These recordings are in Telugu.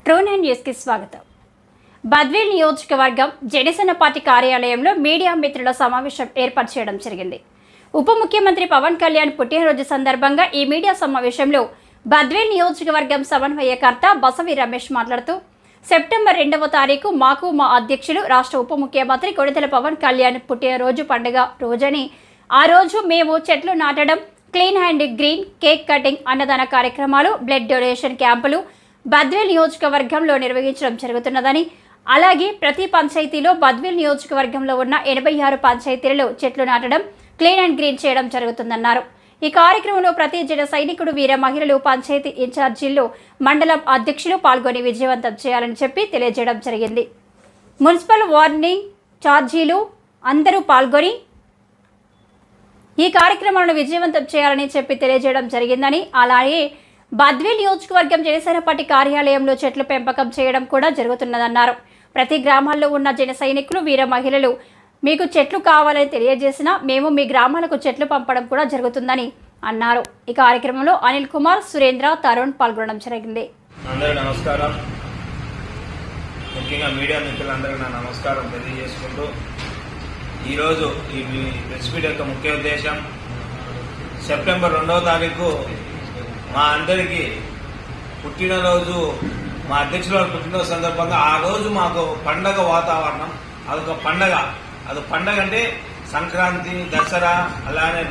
ట్రూ9 న్యూస్ కి స్వాగతం. బద్వేల్ నియోజకవర్గం జనసేన పార్టీ కార్యాలయంలో మీడియా మిత్రుల సమావేశం ఏర్పాటు చేయడం జరిగింది. ఉప ముఖ్యమంత్రి పవన్ కళ్యాణ్ పుట్టినరోజు సందర్భంగా ఈ మీడియా సమావేశంలో బద్వేల్ నియోజకవర్గం సమన్వయకర్త బసవి రమేష్ మాట్లాడుతూ సెప్టెంబర్ 2వ తారీఖు మాకు మా అధ్యక్షులు రాష్ట్ర ఉప ముఖ్యమంత్రి కొణిదెల పవన్ కళ్యాణ్ పుట్టినరోజు పండుగ రోజని ఆ రోజు మేము చెట్లు నాటడం, clean and green, cake cutting, అన్నదాన కార్యక్రమాలు, బ్లడ్ డొనేషన్ క్యాంపులు బద్వేల్ నియోజకవర్గంలో నిర్వహించడం జరుగుతున్నదని, అలాగే ప్రతి పంచాయతీలో బద్వేల్ నియోజకవర్గంలో ఉన్న 86 పంచాయతీలలో చెట్లు నాటడం, క్లీన్ అండ్ గ్రీన్ చేయడం జరుగుతుందన్నారు. ఈ కార్యక్రమంలో ప్రతి జన సైనికుడు, వీర మహిళలు, పంచాయతీ ఇన్ఛార్జీలు, మండలం అధ్యక్షులు పాల్గొని విజయవంతం చేయాలని చెప్పి తెలియజేయడం జరిగింది. మున్సిపల్ వార్నింగ్ ఛార్జీలు అందరూ పాల్గొని ఈ కార్యక్రమాలను విజయవంతం చేయాలని చెప్పి తెలియజేయడం జరిగిందని, అలాగే బద్వేల్ నియోజకవర్గం జనసేన పార్టీ కార్యాలయంలో చెట్లు పెంపకం చేయడం కూడా జరుగుతున్నదన్నారు. ప్రతి గ్రామాల్లో ఉన్న జన సైనికులు, వీర మహిళలు మీకు చెట్లు కావాలని తెలియజేసినా మేము మీ గ్రామాలకు చెట్లు పంపడం కూడా జరుగుతుందని అన్నారు. ఈ కార్యక్రమంలో అనిల్ కుమార్, సురేంద్ర, తరుణ్ పాల్గొనడం జరిగింది. అందరూ నమస్కారం. ముఖ్యంగా మీడియా మిత్రులందరికీ నా నమస్కారం తెలియజేసుకుంటూ, ఈరోజు ఈ ప్రెస్ మీట్ యొక్క ముఖ్య ఉద్దేశం సెప్టెంబర్ 2వ తారీఖు మా అందరికీ పుట్టినరోజు, మా అధ్యక్షుల పుట్టినరోజు సందర్భంగా ఆ రోజు మాకు పండగ వాతావరణం. అదొక పండగ. అది పండగ అంటే సంక్రాంతి, దసరా, అలానే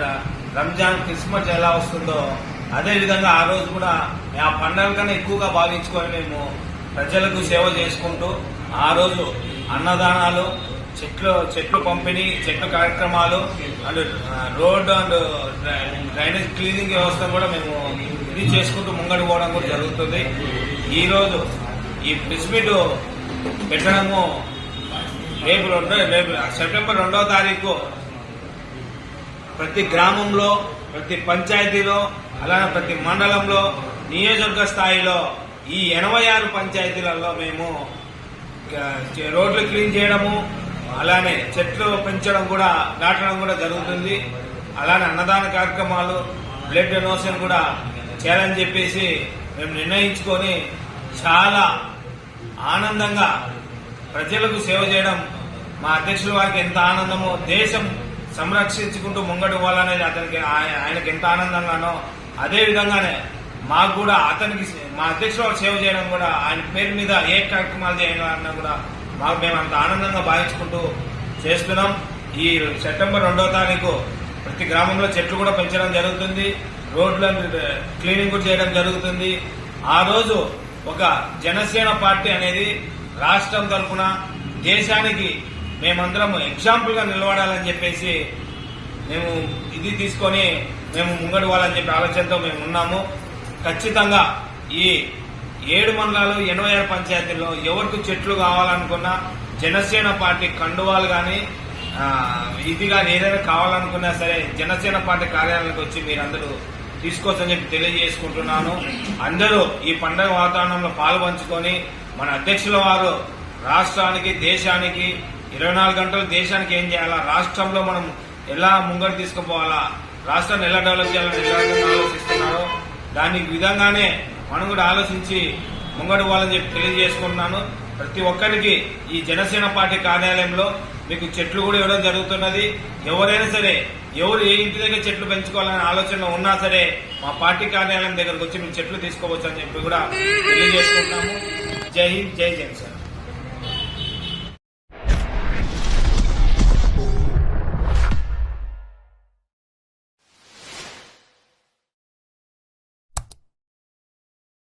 రంజాన్, క్రిస్మస్ ఎలా వస్తుందో అదేవిధంగా ఆ రోజు కూడా ఆ పండగ కన్నా ఎక్కువగా భావించుకొని మేము ప్రజలకు సేవ చేసుకుంటూ ఆ రోజు అన్నదానాలు, చెట్లు పంపిణీ, చెట్ల కార్యక్రమాలు and road and drainage cleaning వ్యవస్థ కూడా మేము ఇది చేసుకుంటూ ముంగడు పోవడం కూడా జరుగుతుంది. ఈరోజు ఈ ప్రెస్ మీట్ పెట్టడము రేపు సెప్టెంబర్ 2వ తారీఖు ప్రతి గ్రామంలో, ప్రతి పంచాయతీలో, అలానే ప్రతి మండలంలో, నియోజకవర్గ స్థాయిలో ఈ 86 పంచాయతీలలో మేము రోడ్లు క్లీన్ చేయడము, అలానే చెట్లు పెంచడం కూడా, నాటడం కూడా జరుగుతుంది. అలానే అన్నదాన కార్యక్రమాలు, బ్లడ్ డొనేషన్ కూడా చేయాలని చెప్పేసి మేము నిర్ణయించుకొని చాలా ఆనందంగా ప్రజలకు సేవ చేయడం మా అధ్యక్షుల వారికి ఎంత ఆనందమో, దేశం సంరక్షించుకుంటూ ముంగడు పోవాలనేది ఆయనకి ఎంత ఆనందంగానో అదే విధంగానే మాకు కూడా మా అధ్యక్షుల వారికి సేవ చేయడం కూడా, ఆయన పేరు మీద ఏ కార్యక్రమాలు చేయాలన్నా కూడా మేము అంత ఆనందంగా భావించుకుంటూ చేస్తున్నాం. ఈ సెప్టెంబర్ 2వ తారీఖు ప్రతి గ్రామంలో చెట్లు కూడా పెంచడం జరుగుతుంది, రోడ్లను క్లీనింగ్ కూడా చేయడం జరుగుతుంది. ఆ రోజు ఒక జనసేన పార్టీ అనేది రాష్ట్రం తరఫున దేశానికి మేమందరం ఎగ్జాంపుల్ గా నిలబడాలని చెప్పేసి మేము ఇది తీసుకొని మేము ముంగడు పోవాలని చెప్పి ఆలోచనతో మేము ఉన్నాము. ఖచ్చితంగా ఈ 7 మండలాలు, 86 పంచాయతీల్లో ఎవరికి చెట్లు కావాలనుకున్నా జనసేన పార్టీ కండువాలు కానీ ఇది కానీ ఏదైనా కావాలనుకున్నా సరే జనసేన పార్టీ కార్యాలయానికి వచ్చి మీరందరూ తీసుకోవచ్చని చెప్పి తెలియజేసుకుంటున్నాను. అందరూ ఈ పండుగ వాతావరణంలో పాల్పంచుకొని మన అధ్యక్షుల వారు రాష్ట్రానికి, దేశానికి 24 గంటలు దేశానికి ఏం చేయాలా, రాష్ట్రంలో మనం ఎలా ముంగడు తీసుకుపోవాలా, రాష్ట్రాన్ని ఎలా డెవలప్ చేయాలని ఆలోచిస్తున్నారో దాని విధంగానే మనం కూడా ఆలోచించి ముంగడు పోవాలని చెప్పి తెలియజేసుకుంటున్నాను. ప్రతి ఒక్కరికి ఈ జనసేన పార్టీ కార్యాలయంలో మీకు చెట్లు కూడా ఇవ్వడం జరుగుతున్నది. ఎవరైనా సరే ఎవరు ఏ ఇంటి దగ్గర చెట్లు పెంచుకోవాలనే ఆలోచనలో ఉన్నా సరే మా పార్టీ కార్యాలయం దగ్గరకు వచ్చి మీరు చెట్లు తీసుకోవచ్చు అని చెప్పి కూడా తెలియజేసుకుంటున్నాము. జై హింద్, జై జనసేన.